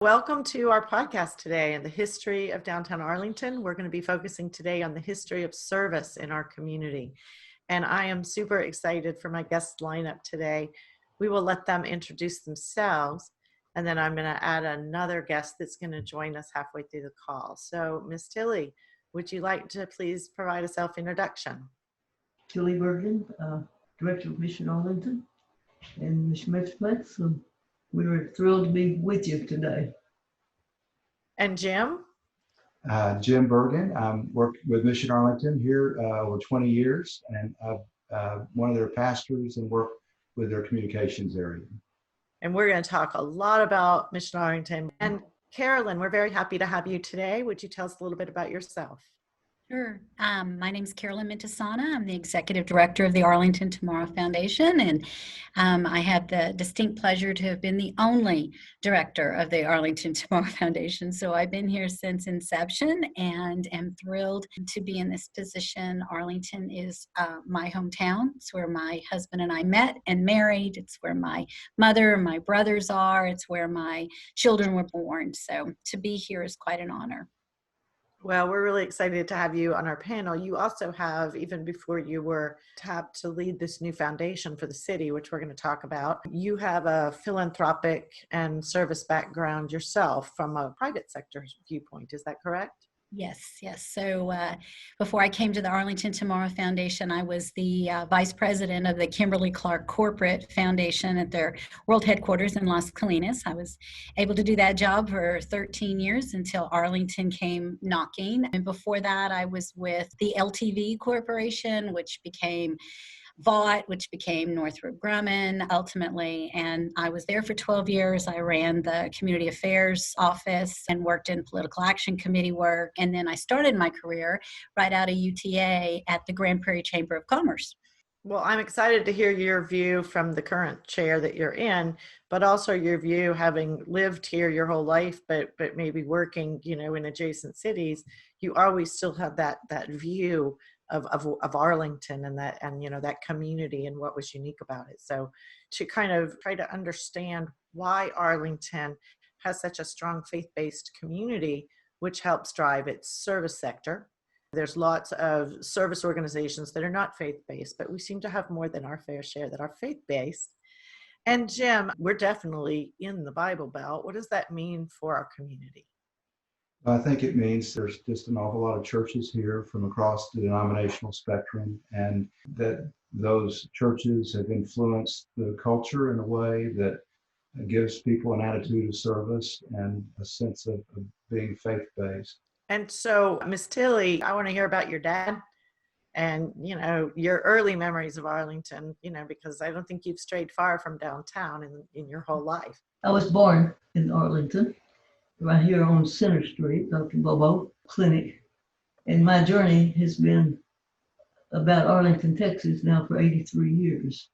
Welcome to our podcast today and the history of downtown Arlington. We're going to be focusing today on the history of service in our community. And I am super excited for my guest lineup today. We will let them introduce themselves, and then I'm going to add another guest that's going to join us halfway through the call. So, Miss Tillie, would you like to please provide a self-introduction? Tillie Burgin, Director of Mission Arlington and Mission Metroplex. We were thrilled to be with you today. And Jim? Jim Burgin. I work with Mission Arlington here over 20 years, and I'm one of their pastors and work with their communications area. And we're going to talk a lot about Mission Arlington. And Carolyn, we're very happy to have you today. Would you tell us a little bit about yourself? Sure. My name is Carolyn Mentesana. I'm the Executive Director of the Arlington Tomorrow Foundation, and I had the distinct pleasure to have been the only director of the Arlington Tomorrow Foundation. So I've been here since inception and am thrilled to be in this position. Arlington is my hometown. It's where my husband and I met and married. It's where my mother and my brothers are. It's where my children were born. So to be here is quite an honor. Well, we're really excited to have you on our panel. You also have, even before you were tapped to lead this new foundation for the city, which we're going to talk about, you have a philanthropic and service background yourself from a private sector viewpoint. Is that correct? Yes. So before I came to the Arlington Tomorrow Foundation, I was the vice president of the Kimberly-Clark Corporate Foundation at their world headquarters in Las Colinas. I was able to do that job for 13 years until Arlington came knocking. And before that, I was with the LTV Corporation, which became Vought, which became Northrop Grumman ultimately, and I was there for 12 years. I ran the community affairs office and worked in political action committee work, and then I started my career right out of UTA at the Grand Prairie Chamber of Commerce. Well, I'm excited to hear your view from the current chair that you're in, but also your view having lived here your whole life, but maybe working, in adjacent cities. You always still have that view of Arlington and that community and what was unique about it. So to kind of try to understand why Arlington has such a strong faith-based community, which helps drive its service sector. There's lots of service organizations that are not faith-based, but we seem to have more than our fair share that are faith-based. And Jim, we're definitely in the Bible Belt. What does that mean for our community? I think it means there's just an awful lot of churches here from across the denominational spectrum, and that those churches have influenced the culture in a way that gives people an attitude of service and a sense of being faith-based. And so, Miss Tillie, I want to hear about your dad and, your early memories of Arlington, because I don't think you've strayed far from downtown in your whole life. I was born in Arlington, right here on Center Street, Dr. Bobo Clinic. And my journey has been about Arlington, Texas now for 83 years.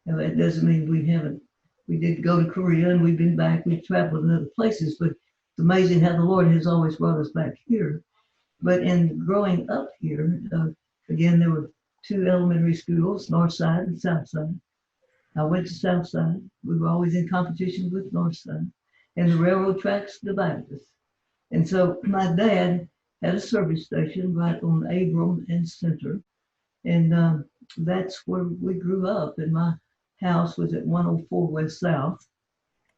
Now, that doesn't mean we did go to Korea and we've been back, we've traveled in other places, but it's amazing how the Lord has always brought us back here. But in growing up here, again, there were two elementary schools, North Side and South Side. I went to South Side. We were always in competition with North Side. And the railroad tracks divided us. And so my dad had a service station right on Abram and Center. And that's where we grew up. And my house was at 104 West South.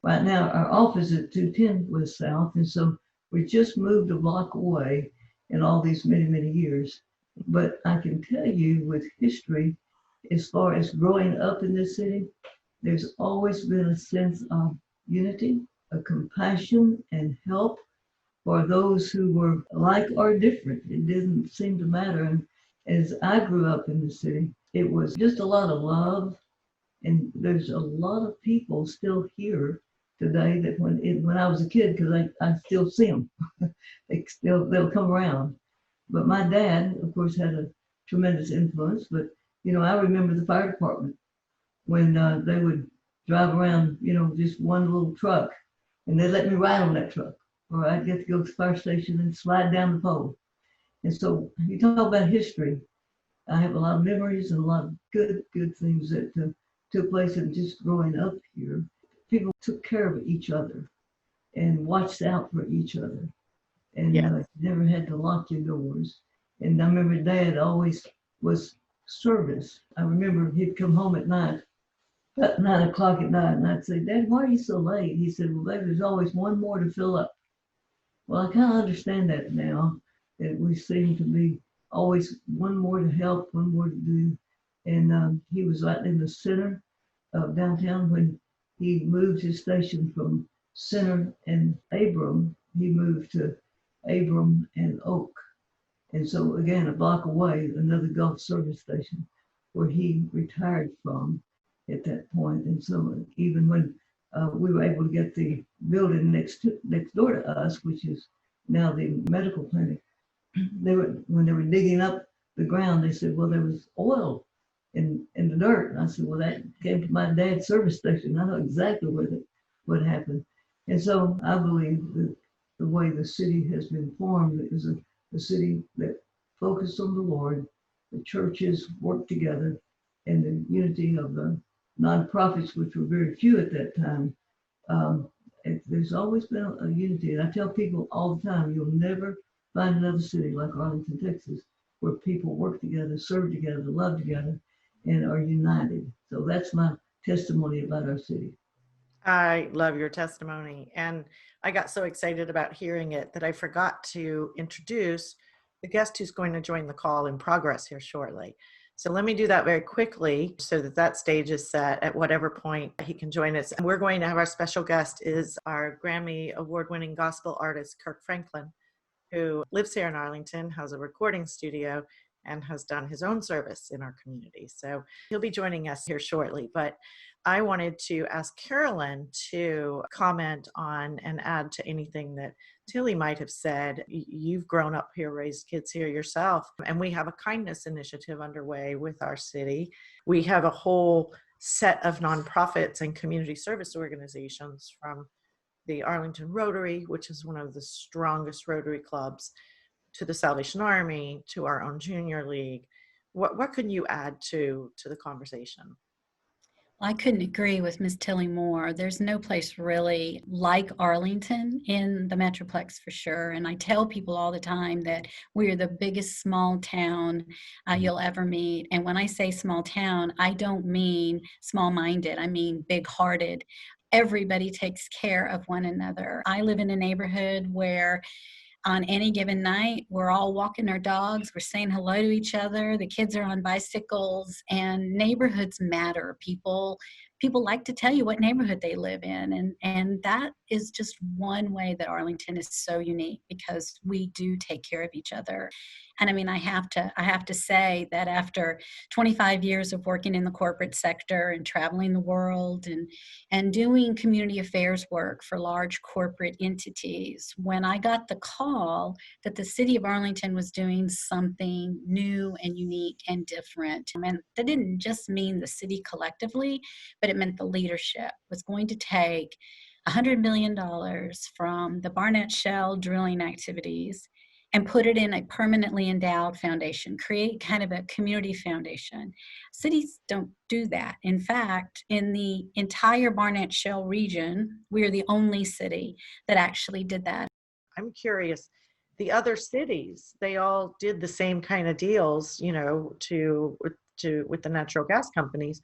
Right now, our office is at 210 West South. And so we just moved a block away in all these many, many years. But I can tell you with history, as far as growing up in this city, there's always been a sense of unity, a compassion and help for those who were like or different. It didn't seem to matter. And as I grew up in the city, it was just a lot of love. And there's a lot of people still here today that when I was a kid, because I still see them, they'll come around. But my dad, of course, had a tremendous influence. But, I remember the fire department when they would drive around, just one little truck. And they let me ride on that truck, or I'd get to go to the fire station and slide down the pole. And so you talk about history. I have a lot of memories and a lot of good things that took place in just growing up here. People took care of each other. and watched out for each other. And Yeah. never had to lock your doors. And I remember Dad always was service. I remember he'd come home at night, about 9 o'clock at night, and I'd say, Dad, why are you so late? He said, well, baby, there's always one more to fill up. Well, I kind of understand that now, that we seem to be always one more to help, one more to do. And he was right in the center of downtown when he moved his station from Center and Abram. He moved to Abram and Oak. And so again, a block away, another Gulf service station where he retired from at that point. And so even when we were able to get the building next door to us, which is now the medical clinic, when they were digging up the ground, they said, well, there was oil in the dirt. And I said, well, that came to my dad's service station. I know exactly what happened. And so I believe that the way the city has been formed is a city that focused on the Lord, the churches worked together, and the unity of the nonprofits, which were very few at that time. There's always been a unity. And I tell people all the time, you'll never find another city like Arlington, Texas, where people work together, serve together, love together, and are united. So that's my testimony about our city. I love your testimony. And I got so excited about hearing it that I forgot to introduce the guest who's going to join the call in progress here shortly. So let me do that very quickly so that stage is set at whatever point he can join us. And we're going to have our special guest is our Grammy award-winning gospel artist, Kirk Franklin, who lives here in Arlington, has a recording studio, and has done his own service in our community. So he'll be joining us here shortly. But I wanted to ask Carolyn to comment on and add to anything that Tillie might have said. You've grown up here, raised kids here yourself, and we have a kindness initiative underway with our city. We have a whole set of nonprofits and community service organizations, from the Arlington Rotary, which is one of the strongest Rotary clubs, to the Salvation Army, to our own junior league. What can you add to the conversation? I couldn't agree with Ms. Tillie more. There's no place really like Arlington in the Metroplex for sure. And I tell people all the time that we're the biggest small town you'll ever meet. And when I say small town, I don't mean small-minded. I mean big-hearted. Everybody takes care of one another. I live in a neighborhood where on any given night, we're all walking our dogs, we're saying hello to each other, the kids are on bicycles, and neighborhoods matter. People like to tell you what neighborhood they live in, and that is just one way that Arlington is so unique, because we do take care of each other. And I mean, I have to say that after 25 years of working in the corporate sector and traveling the world and doing community affairs work for large corporate entities, when I got the call that the city of Arlington was doing something new and unique and different, and that didn't just mean the city collectively, but it meant the leadership was going to take $100 million from the Barnett Shale drilling activities and put it in a permanently endowed foundation, create kind of a community foundation. Cities don't do that. In fact, in the entire Barnett Shale region, we are the only city that actually did that. I'm curious, the other cities, they all did the same kind of deals, you know, with the natural gas companies.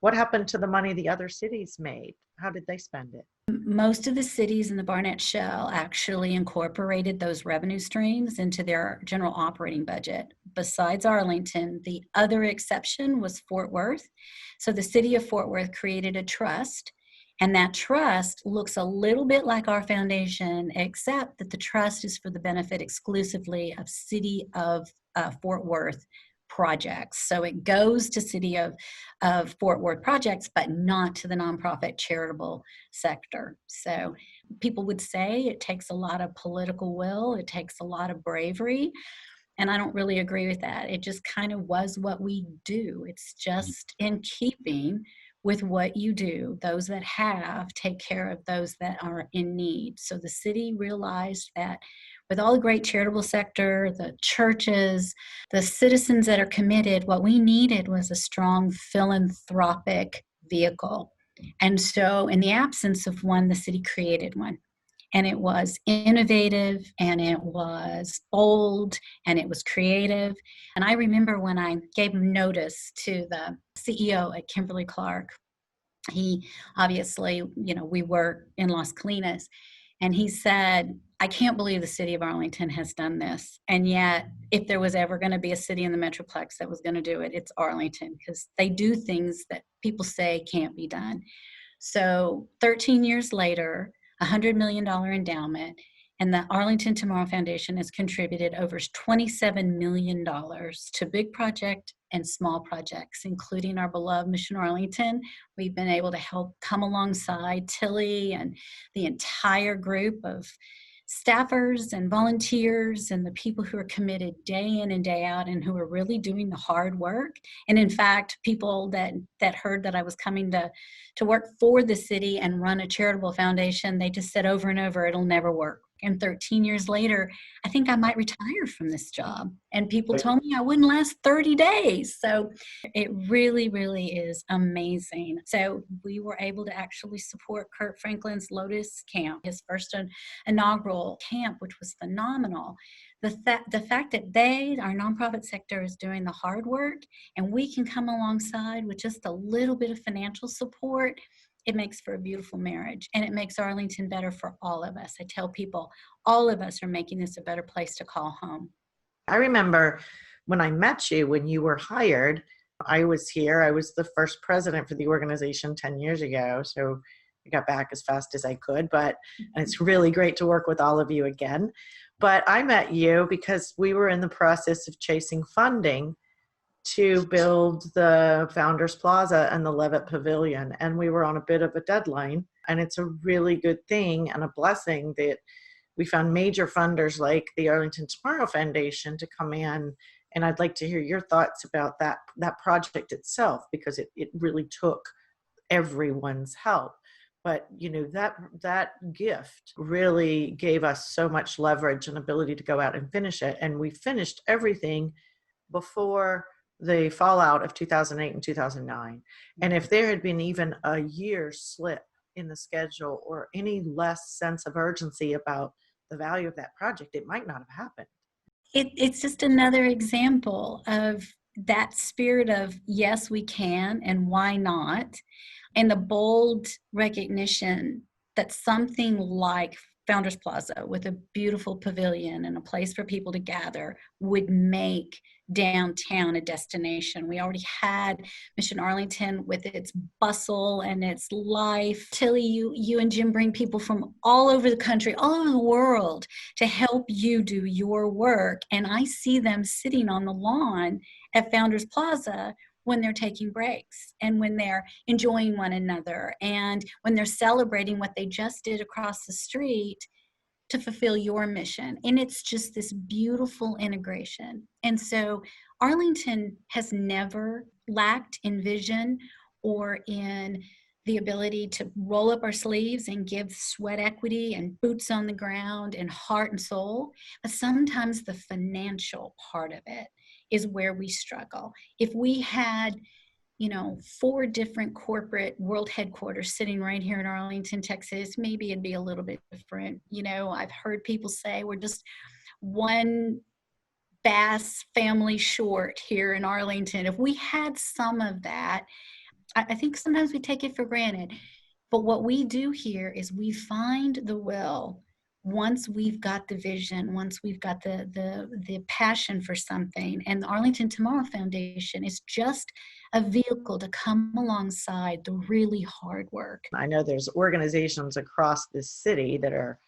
What happened to the money the other cities made? How did they spend it? Most of the cities in the Barnett Shale actually incorporated those revenue streams into their general operating budget. Besides Arlington, the other exception was Fort Worth. So the city of Fort Worth created a trust, and that trust looks a little bit like our foundation, except that the trust is for the benefit exclusively of City of Fort Worth projects. So it goes to City of Fort Worth projects, but not to the nonprofit charitable sector. So people would say it takes a lot of political will, it takes a lot of bravery, and I don't really agree with that. It just kind of was what we do. It's just in keeping with what you do. Those that have take care of those that are in need. So the city realized that with all the great charitable sector, the churches, the citizens that are committed, what we needed was a strong philanthropic vehicle. And so in the absence of one, the city created one. And it was innovative, and it was bold, and it was creative. And I remember when I gave notice to the CEO at Kimberly-Clark, he obviously, we were in Las Colinas, and he said, I can't believe the city of Arlington has done this. And yet, if there was ever going to be a city in the Metroplex that was going to do it, it's Arlington, because they do things that people say can't be done. So 13 years later, $100 million endowment, and the Arlington Tomorrow Foundation has contributed over $27 million to big project and small projects, including our beloved Mission Arlington. We've been able to help come alongside Tillie and the entire group of staffers and volunteers and the people who are committed day in and day out and who are really doing the hard work. And in fact, people that heard that I was coming to work for the city and run a charitable foundation, they just said over and over, it'll never work. And 13 years later, I think I might retire from this job. And people told me I wouldn't last 30 days. So it really, really is amazing. So we were able to actually support Kirk Franklin's Lotus camp, his first inaugural camp, which was phenomenal. The fact that our nonprofit sector is doing the hard work, and we can come alongside with just a little bit of financial support, it makes for a beautiful marriage, and it makes Arlington better for all of us. I tell people, all of us are making this a better place to call home. I remember when I met you, when you were hired, I was here. I was the first president for the organization 10 years ago. So I got back as fast as I could, and it's really great to work with all of you again. But I met you because we were in the process of chasing funding to build the Founders Plaza and the Levitt Pavilion. And we were on a bit of a deadline. And it's a really good thing and a blessing that we found major funders like the Arlington Tomorrow Foundation to come in. And I'd like to hear your thoughts about that project itself, because it really took everyone's help. But, that gift really gave us so much leverage and ability to go out and finish it. And we finished everything before the fallout of 2008 and 2009. And if there had been even a year slip in the schedule or any less sense of urgency about the value of that project, it might not have happened. It's just another example of that spirit of, yes, we can, and why not? And the bold recognition that something like Founders Plaza, with a beautiful pavilion and a place for people to gather, would make downtown a destination. We already had Mission Arlington with its bustle and its life. Tillie, you and Jim bring people from all over the country, all over the world to help you do your work. And I see them sitting on the lawn at Founders Plaza when they're taking breaks and when they're enjoying one another and when they're celebrating what they just did across the street to fulfill your mission. And it's just this beautiful integration. And so Arlington has never lacked in vision or in the ability to roll up our sleeves and give sweat equity and boots on the ground and heart and soul. But sometimes the financial part of it is where we struggle. If we had 4 different corporate world headquarters sitting right here in Arlington, Texas, maybe it'd be a little bit different. I've heard people say we're just one Bass family short here in Arlington. If we had some of that, I think sometimes we take it for granted. But what we do here is we find the will. Once we've got the vision, once we've got the passion for something, and the Arlington Tomorrow Foundation is just a vehicle to come alongside the really hard work. I know there's organizations across this city that are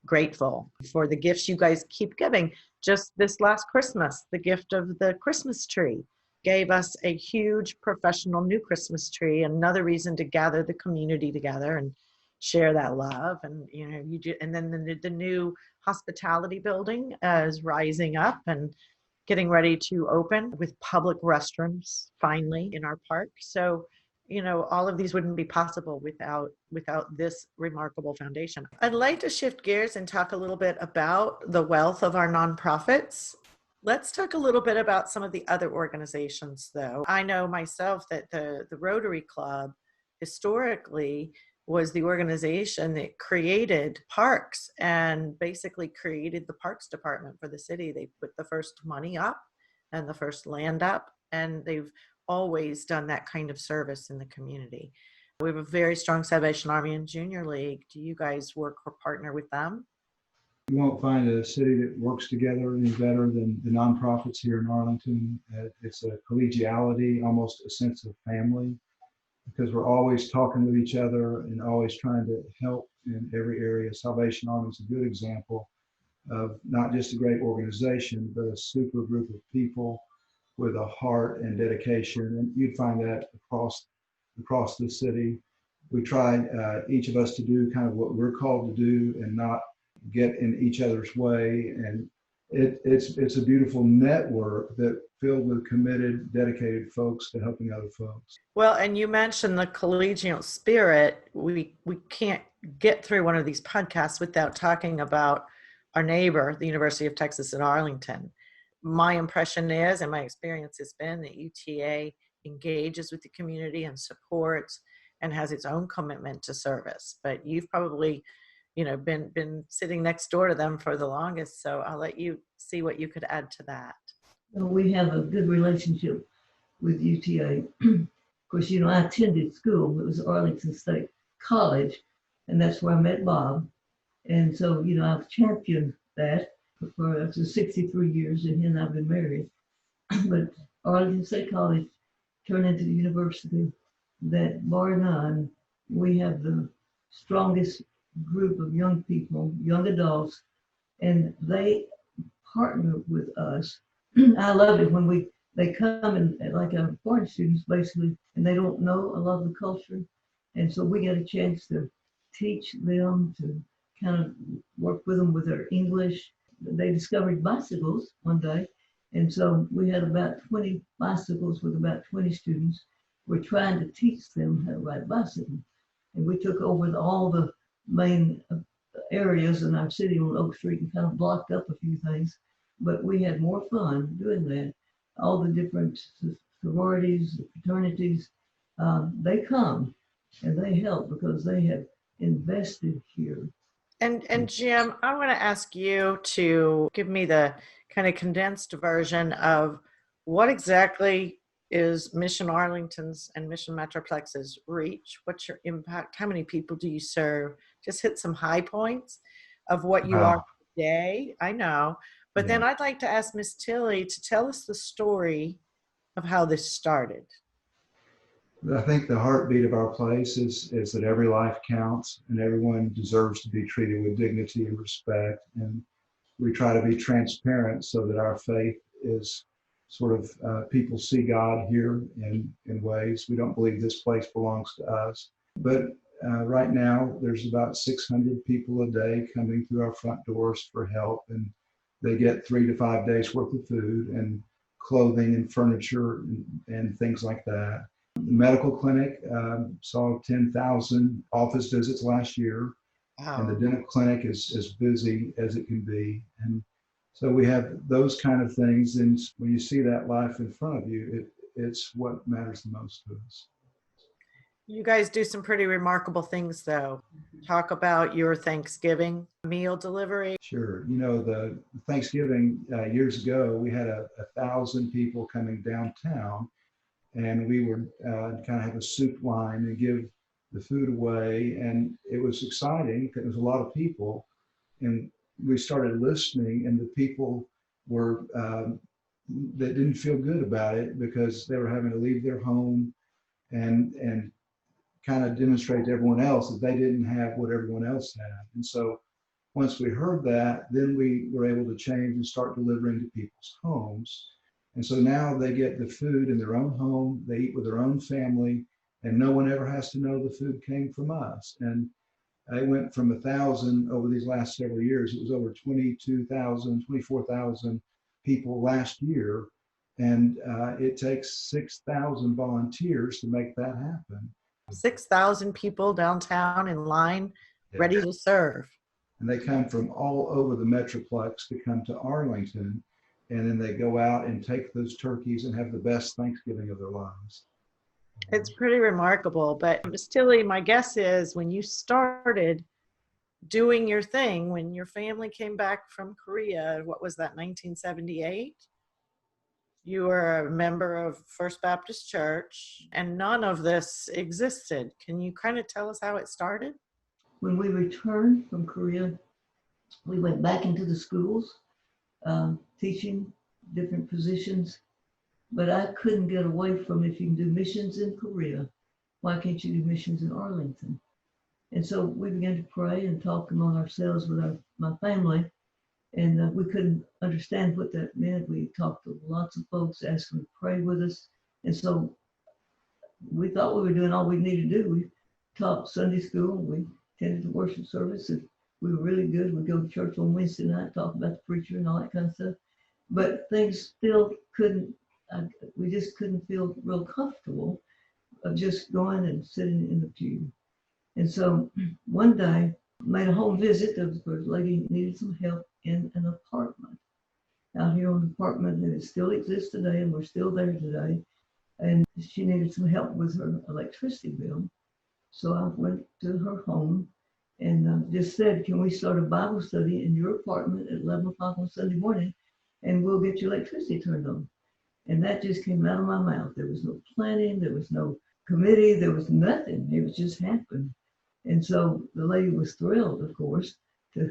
grateful for the gifts you guys keep giving. Just this last Christmas, the gift of the Christmas tree gave us a huge professional new Christmas tree, another reason to gather the community together and share that love. And and then the new hospitality building is rising up and getting ready to open with public restrooms finally in our park. So all of these wouldn't be possible without this remarkable foundation. I'd like to shift gears and talk a little bit about the wealth of our nonprofits. Let's talk a little bit about some of the other organizations, though. I know myself that the Rotary Club historically was the organization that created parks and basically created the parks department for the city. They put the first money up and the first land up, and they've always done that kind of service in the community. We have a very strong Salvation Army and Junior League. Do you guys work or partner with them? You won't find a city that works together any better than the nonprofits here in Arlington. It's a collegiality, almost a sense of family, because we're always talking with each other and always trying to help in every area. Salvation Army is a good example of not just a great organization, but a super group of people with a heart and dedication. And you'd find that across the city. We try, each of us, to do kind of what we're called to do and not get in each other's way. And it's a beautiful network that filled with committed, dedicated folks to helping other folks. Well, and you mentioned the collegial spirit. We can't get through one of these podcasts without talking about our neighbor, the University of Texas at Arlington. My impression is, and my experience has been, that UTA engages with the community and supports and has its own commitment to service. But you've probably, been sitting next door to them for the longest, so I'll let you see what you could add to that. We have a good relationship with UTA. Of course, I attended school. It was Arlington State College, and that's where I met Bob. And so, I've championed that for up to 63 years, and he and I've been married. But Arlington State College turned into the university that, bar none, we have the strongest group of young people, young adults, and they partner with us. I love it when they come and like our foreign students basically, and they don't know a lot of the culture. And so we get a chance to teach them, to kind of work with them with their English. They discovered bicycles one day. And so we had about 20 bicycles with about 20 students. We're trying to teach them how to ride a bicycle. And we took over all the main areas in our city on Oak Street and kind of blocked up a few things. But we had more fun doing that. All the different sororities, fraternities, they come and they help because they have invested here. And Jim, I want to ask you to give me the kind of condensed version of what exactly is Mission Arlington's and Mission Metroplex's reach? What's your impact? How many people do you serve? Just hit some high points of what you are today. I know. But then I'd like to ask Miss Tillie to tell us the story of how this started. I think the heartbeat of our place is that every life counts and everyone deserves to be treated with dignity and respect. And we try to be transparent so that our faith is sort of, people see God here in ways. We don't believe this place belongs to us. But right now, there's about 600 people a day coming through our front doors for help. And they get 3 to 5 days worth of food and clothing and furniture and things like that. The medical clinic saw 10,000 office visits last year. Wow. And the dental clinic is as busy as it can be. And so we have those kind of things. And when you see that life in front of you, it's what matters the most to us. You guys do some pretty remarkable things, though. Talk about your Thanksgiving meal delivery. Sure. The Thanksgiving years ago, we had 1,000 people coming downtown, and we would kind of have a soup line and give the food away. And it was exciting because there was a lot of people. And we started listening, and the people were that didn't feel good about it because they were having to leave their home and kind of demonstrate to everyone else that they didn't have what everyone else had. And so once we heard that, then we were able to change and start delivering to people's homes. And so now they get the food in their own home, they eat with their own family, and no one ever has to know the food came from us. And it went from 1,000 over these last several years. It was over 22,000, 24,000 people last year. And it takes 6,000 volunteers to make that happen. 6,000 people downtown in line, ready to serve. And they come from all over the Metroplex to come to It's pretty remarkable. But Ms. Tillie, my guess is when you started doing your thing, when your family came back from Korea, what was that, 1978? You were a member of First Baptist Church, and none of this existed. Can you kind of tell us how it started? When we returned from Korea, we went back into the schools, teaching different positions, but I couldn't get away from, if you can do missions in Korea, why can't you do missions in Arlington? And so we began to pray and talk among ourselves with my family, and we couldn't understand what that meant. We talked to lots of folks, asked them to pray with us. And so we thought we were doing all we needed to do. We taught Sunday school, we attended the worship service. If we were really good, we'd go to church on Wednesday night, talk about the preacher and all that kind of stuff. But things still we just couldn't feel real comfortable of just going and sitting in the pew. And so one day, made a home visit. There was a lady who needed some help in an apartment out here on the apartment, and it still exists today, and we're still there today. And she needed some help with her electricity bill. So I went to her home and just said, can we start a Bible study in your apartment at 11 o'clock on Sunday morning, and we'll get your electricity turned on. And that just came out of my mouth. There was no planning, there was no committee, there was nothing. It just happened. And so the lady was thrilled, of course,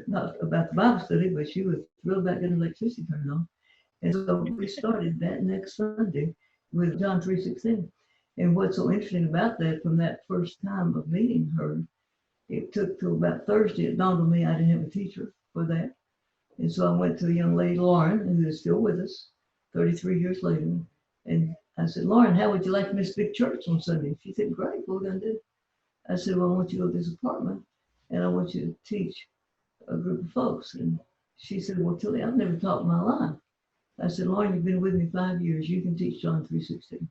not about the Bible study, but she was thrilled about getting electricity turned on. And so we started that next Sunday with John 3:16. And what's so interesting about that, from that first time of meeting her, it took till about Thursday, it dawned on me I didn't have a teacher for that. And so I went to a young lady, Lauren, who is still with us 33 years later. And I said, Lauren, how would you like to miss big church on Sunday? She said, great, what are we going to do? I said, well, I want you to go to this apartment and I want you to teach a group of folks. And she said, well, Tillie, I've never taught in my life. I said, Lauren, you've been with me 5 years. You can teach John 3:16.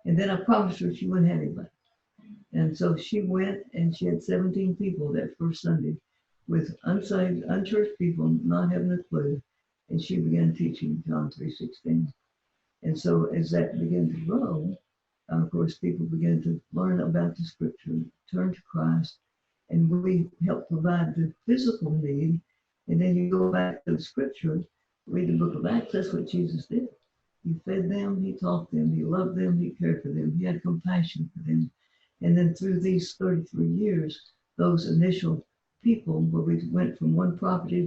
And then I promised her she wouldn't have anybody. And so she went and she had 17 people that first Sunday with unsaved, unchurched people not having a clue. And she began teaching John 3:16. And so as that began to grow, of course, people began to learn about the scripture, turn to Christ, and we help provide the physical need. And then you go back to the scripture, read the book of Acts, that's what Jesus did. He fed them, he taught them, he loved them, he cared for them, he had compassion for them. And then through these 33 years, those initial people, where we went from one property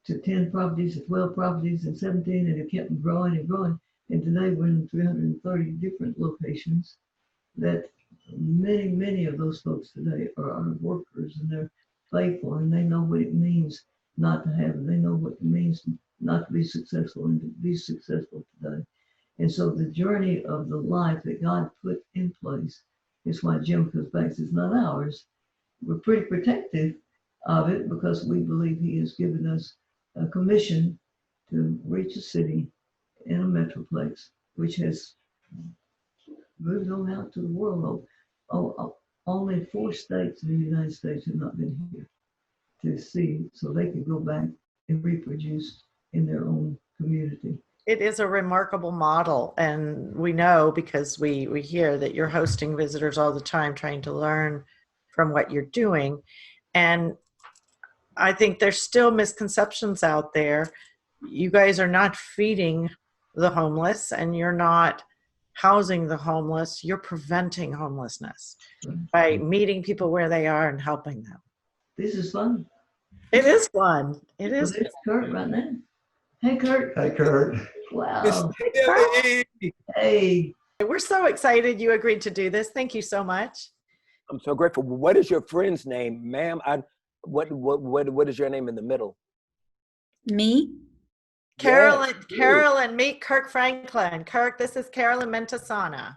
to 10 properties, to 12 properties, and 17, and it kept growing and growing. And today we're in 330 different locations. That many of those folks today are our workers, and they're faithful, and they know what it means not to have it. They know what it means not to be successful and to be successful today. And so the journey of the life that God put in place is why Jim comes back and says, it's not ours. We're pretty protective of it because we believe he has given us a commission to reach a city in a Metroplex, which has moved on out to the world. Only 4 states in the United States have not been here to see, so they can go back and reproduce in their own community. It is a remarkable model, and we know because we hear that you're hosting visitors all the time trying to learn from what you're doing. And I think there's still misconceptions out there. You guys are not feeding the homeless and you're not housing the homeless. You're preventing homelessness by meeting people where they are and helping them. This is fun. It is fun. It is. Well, there's Kurt right now. Hey, Kurt. Hey, Kurt. Wow. Hey, Hey. we're so excited you agreed to do this. Thank you so much. I'm so grateful. What is your friend's name, ma'am? What is your name in the middle? Me? Carolyn, meet Kirk Franklin. Kirk, this is Carolyn Mentesana.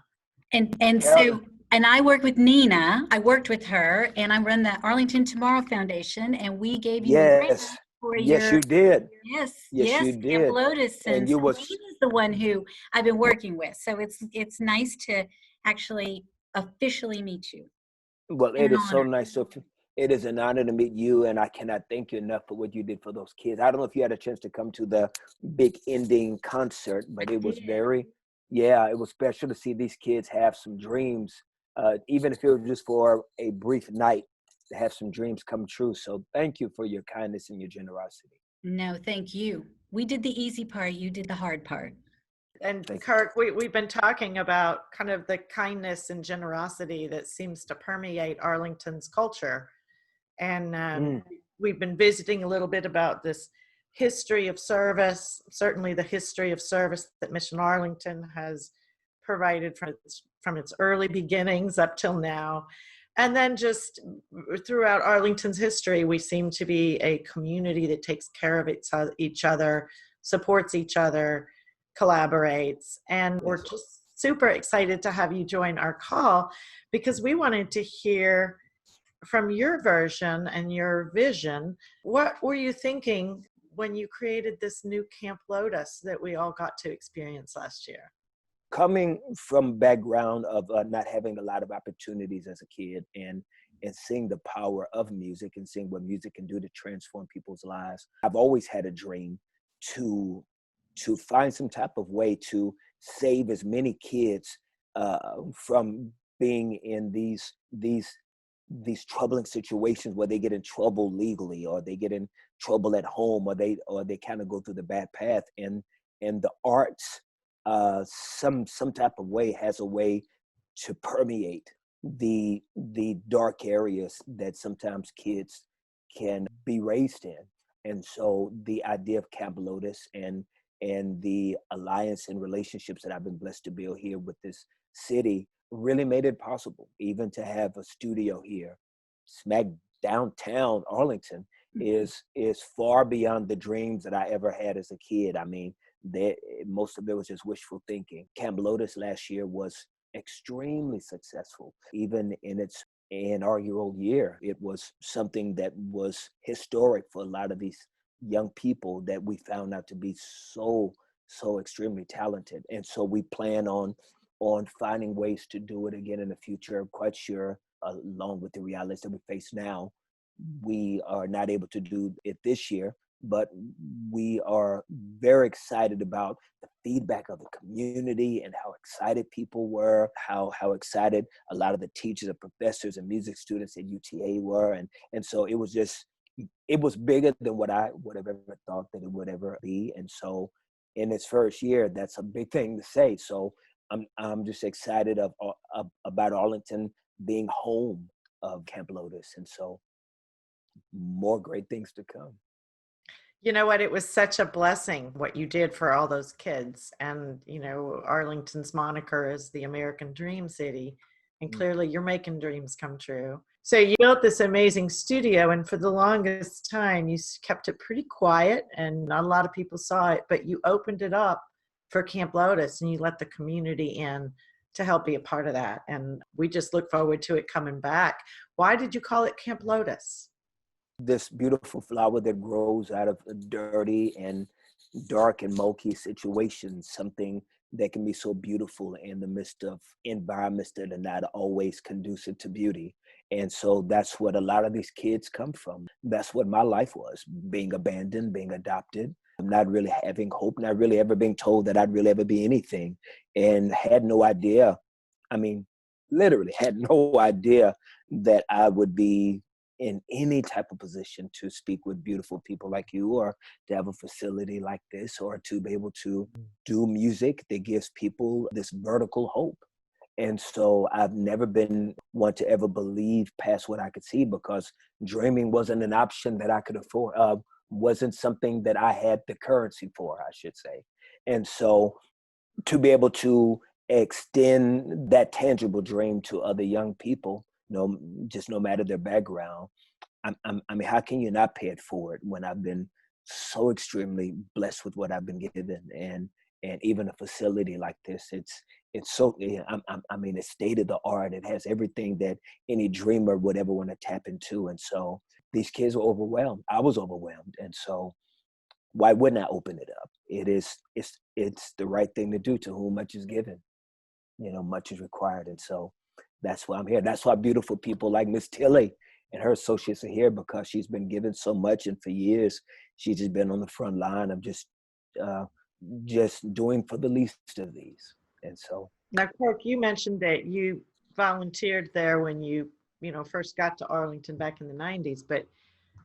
And so, and I work with Nina. I worked with her, and I run the Arlington Tomorrow Foundation, and we gave you a grant Yes. for Yes, your, you did. yes, Yes, you Camp did. Lotus, And and you so was- Nina's the one who I've been working with. So it's nice to actually officially meet you. Well, And it an is so honor. nice. So it is an honor to meet you, and I cannot thank you enough for what you did for those kids. I don't know if you had a chance to come to the big ending concert, but it was very, yeah, it was special to see these kids have some dreams, even if it was just for a brief night, to have some dreams come true. So thank you for your kindness and your generosity. No, thank you. We did the easy part. You did the hard part. And Thank you. Kirk, we've been talking about kind of the kindness and generosity that seems to permeate Arlington's culture. And we've been visiting a little bit about this history of service, certainly the history of service that Mission Arlington has provided from its early beginnings up till now. And then just throughout Arlington's history, we seem to be a community that takes care of each other, supports each other, collaborates. And we're just super excited to have you join our call because we wanted to hear from your version and your vision. What were you thinking when you created this new Camp Lotus that we all got to experience last year? Coming from a background of not having a lot of opportunities as a kid, and seeing the power of music and seeing what music can do to transform people's lives, I've always had a dream to find some type of way to save as many kids from being in these troubling situations where they get in trouble legally, or they get in trouble at home, or they kind of go through the bad path. And the arts, some type of way, has a way to permeate the dark areas that sometimes kids can be raised in. And so the idea of Camp Lotus and the alliance and relationships that I've been blessed to build here with this city really made it possible, even to have a studio here. Smack downtown Arlington is far beyond the dreams that I ever had as a kid. I mean, most of it was just wishful thinking. Camp Lotus last year was extremely successful, even in its inaugural year. It was something that was historic for a lot of these young people that we found out to be so extremely talented. And so we plan on finding ways to do it again in the future. I'm quite sure, along with the realities that we face now, we are not able to do it this year, but we are very excited about the feedback of the community and how excited people were, how excited a lot of the teachers and professors and music students at UTA were. And so it was bigger than what I would have ever thought that it would ever be. And so in its first year, that's a big thing to say. So I'm just excited about Arlington being home of Camp Lotus. And so more great things to come. You know what? It was such a blessing what you did for all those kids. And, you know, Arlington's moniker is the American Dream City. And clearly you're making dreams come true. So you built this amazing studio, and for the longest time, you kept it pretty quiet and not a lot of people saw it, but you opened it up for Camp Lotus and you let the community in to help be a part of that. And we just look forward to it coming back. Why did you call it Camp Lotus? This beautiful flower that grows out of a dirty and dark and murky situations, something that can be so beautiful in the midst of environments that are not always conducive to beauty. And so that's what a lot of these kids come from. That's what my life was, being abandoned, being adopted, not really having hope, not really ever being told that I'd really ever be anything, and had no idea. I mean, literally had no idea that I would be in any type of position to speak with beautiful people like you, or to have a facility like this, or to be able to do music that gives people this vertical hope. And so I've never been one to ever believe past what I could see, because dreaming wasn't an option that I could afford, wasn't something that I had the currency for, I should say. And so to be able to extend that tangible dream to other young people, just no matter their background, I mean, how can you not pay it forward when I've been so extremely blessed with what I've been given? And even a facility like this, it's so, I mean, it's state of the art. It has everything that any dreamer would ever want to tap into. And so these kids were overwhelmed. I was overwhelmed. And so why wouldn't I open it up? It's the right thing to do. To whom much is given, much is required. And so that's why I'm here. That's why beautiful people like Miss Tillie and her associates are here, because she's been given so much. And for years, she's just been on the front line of just doing for the least of these. And so, Now, Kirk, you mentioned that you volunteered there when you first got to Arlington back in the 90s, but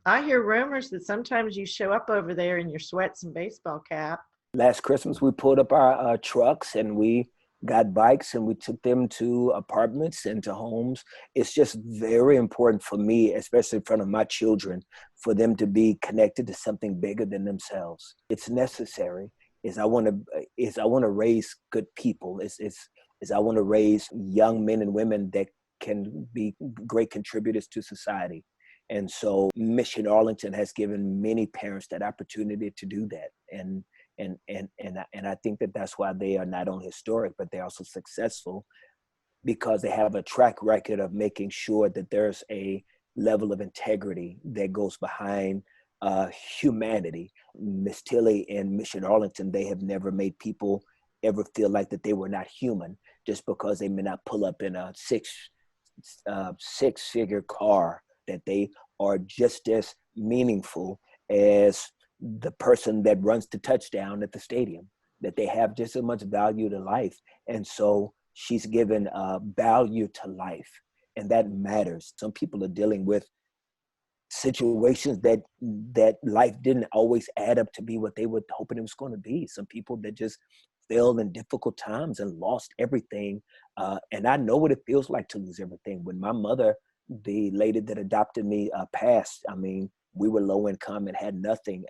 I hear rumors that sometimes you show up over there in your sweats and baseball cap. last Christmas, we pulled up our trucks and we got bikes and we took them to apartments and to homes. It's just very important for me, especially in front of my children, for them to be connected to something bigger than themselves. It's necessary. I want to raise good people. I want to raise young men and women that can be great contributors to society. And so Mission Arlington has given many parents that opportunity to do that. And I think that that's why they are not only historic, but they're also successful, because they have a track record of making sure that there's a level of integrity that goes behind humanity. Miss Tillie and Mission Arlington, they have never made people ever feel like that they were not human just because they may not pull up in a six-figure car, that they are just as meaningful as the person that runs the touchdown at the stadium, that they have just as much value to life. And so she's given value to life, and that matters. Some people are dealing with situations that life didn't always add up to be what they were hoping it was going to be. Some people that just failed in difficult times and lost everything. And I know what it feels like to lose everything. When my mother, the lady that adopted me, passed, I mean, we were low income and had nothing.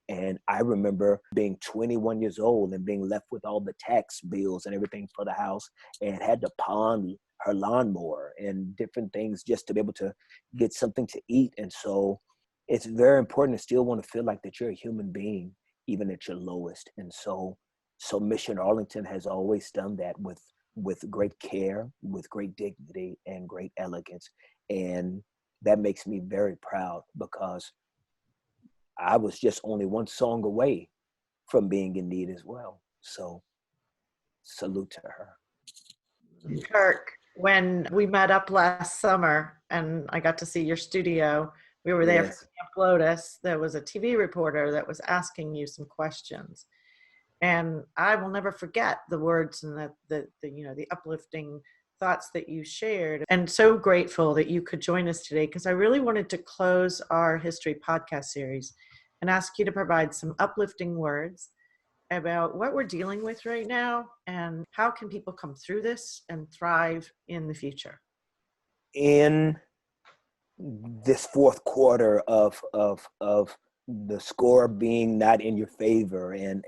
And I remember being 21 years old and being left with all the tax bills and everything for the house, and had to pawn her lawnmower and different things just to be able to get something to eat. And so it's very important to still want to feel like that you're a human being, even at your lowest. And so Mission Arlington has always done that with great care, with great dignity and great elegance. And that makes me very proud, because I was just only one song away from being in need as well. So salute to her. Kirk, when we met up last summer and I got to see your studio, we were there for Yes. Camp Lotus. There was a TV reporter that was asking you some questions. And I will never forget the words and the uplifting thoughts that you shared. And so grateful that you could join us today, because I really wanted to close our history podcast series and ask you to provide some uplifting words about what we're dealing with right now and how can people come through this and thrive in the future. In this fourth quarter of the score being not in your favor, and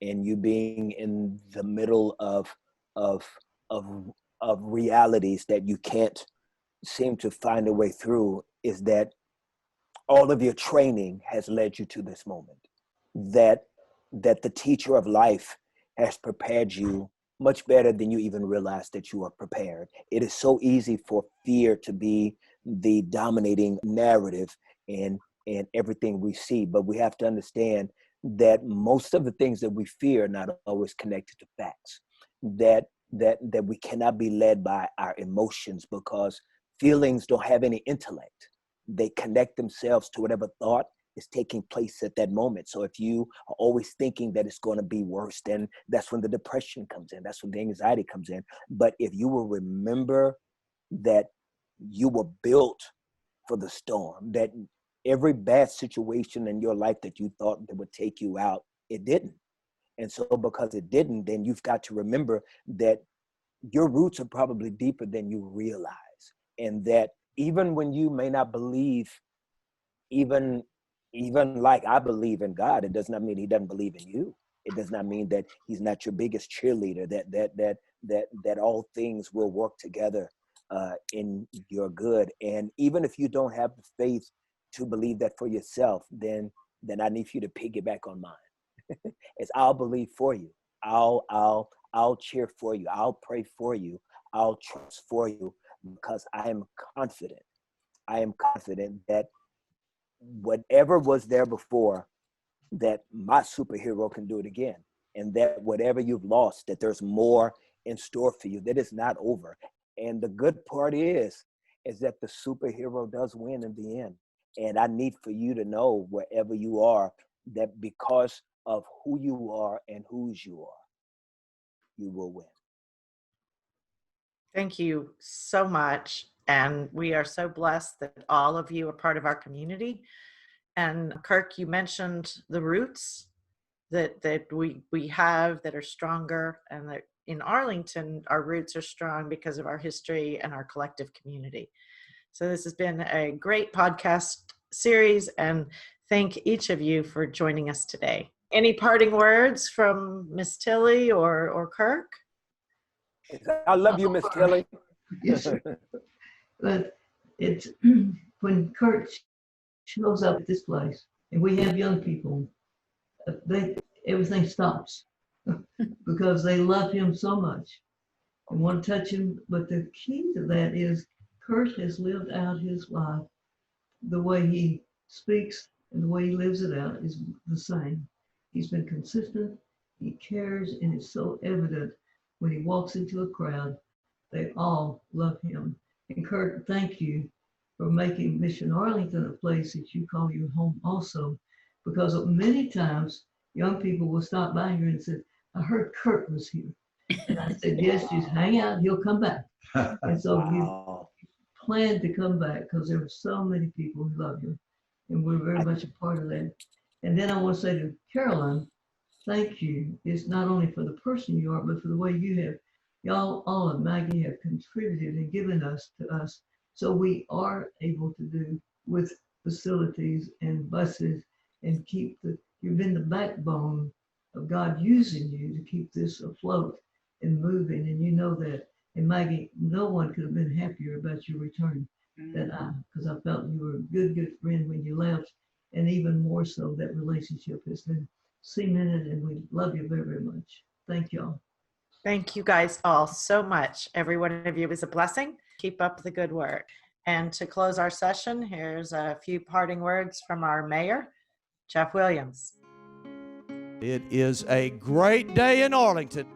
you being in the middle of realities that you can't seem to find a way through, is that all of your training has led you to this moment, that the teacher of life has prepared you much better than you even realize that you are prepared. It is so easy for fear to be the dominating narrative in everything we see, but we have to understand that most of the things that we fear are not always connected to facts, that we cannot be led by our emotions, because feelings don't have any intellect. They connect themselves to whatever thought is taking place at that moment. So if you are always thinking that it's going to be worse, then that's when the depression comes in. That's when the anxiety comes in. But if you will remember that you were built for the storm, that every bad situation in your life that you thought that would take you out, it didn't. And so because it didn't, then you've got to remember that your roots are probably deeper than you realize. And that even when you may not believe, even like I believe in God, it does not mean he doesn't believe in you. It does not mean that he's not your biggest cheerleader, that all things will work together in your good. And even if you don't have the faith to believe that for yourself, then I need for you to piggyback on mine. It's I'll believe for you. I'll cheer for you. I'll pray for you. I'll trust for you, because I am confident that whatever was there before, that my superhero can do it again. And that whatever you've lost, that there's more in store for you, that it's not over. And the good part is that the superhero does win in the end. And I need for you to know, wherever you are, that because of who you are and whose you are, you will win. Thank you so much. And we are so blessed that all of you are part of our community. And Kirk, you mentioned the roots that we have that are stronger, and that in Arlington, our roots are strong because of our history and our collective community. So this has been a great podcast series, and thank each of you for joining us today. Any parting words from Miss Tillie or Kirk? I love you, Miss Tillie. Yes, sir. But it's when Kurt shows up at this place and we have young people, everything stops because they love him so much and want to touch him. But the key to that is Kurt has lived out his life. The way he speaks and the way he lives it out is the same. He's been consistent, he cares, and it's so evident when he walks into a crowd. They all love him. And Kurt, thank you for making Mission Arlington a place that you call your home also, because many times young people will stop by here and say, I heard Kurt was here. And I said, yes, just hang out, he'll come back. And so Wow. you plan to come back because there are so many people who love you. And we're very much a part of that. And then I want to say to Carolyn, thank you. It's not only for the person you are, but for the way you have, y'all, all of Maggie have contributed and given us to us. So we are able to do with facilities and buses and you've been the backbone of God using you to keep this afloat and moving. And you know that. And Maggie, no one could have been happier about your return than I, because I felt you were a good, good friend when you left. And even more so, that relationship has been cemented, and we love you very, very much. Thank y'all. Thank you guys all so much. Every one of you is a blessing. Keep up the good work. And to close our session, here's a few parting words from our mayor, Jeff Williams. It is a great day in Arlington.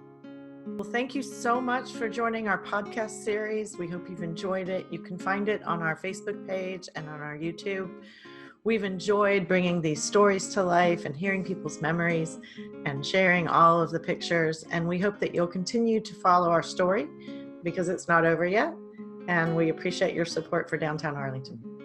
Well, thank you so much for joining our podcast series. We hope you've enjoyed it. You can find it on our Facebook page and on our YouTube. We've enjoyed bringing these stories to life and hearing people's memories and sharing all of the pictures. And we hope that you'll continue to follow our story because it's not over yet. And we appreciate your support for Downtown Arlington.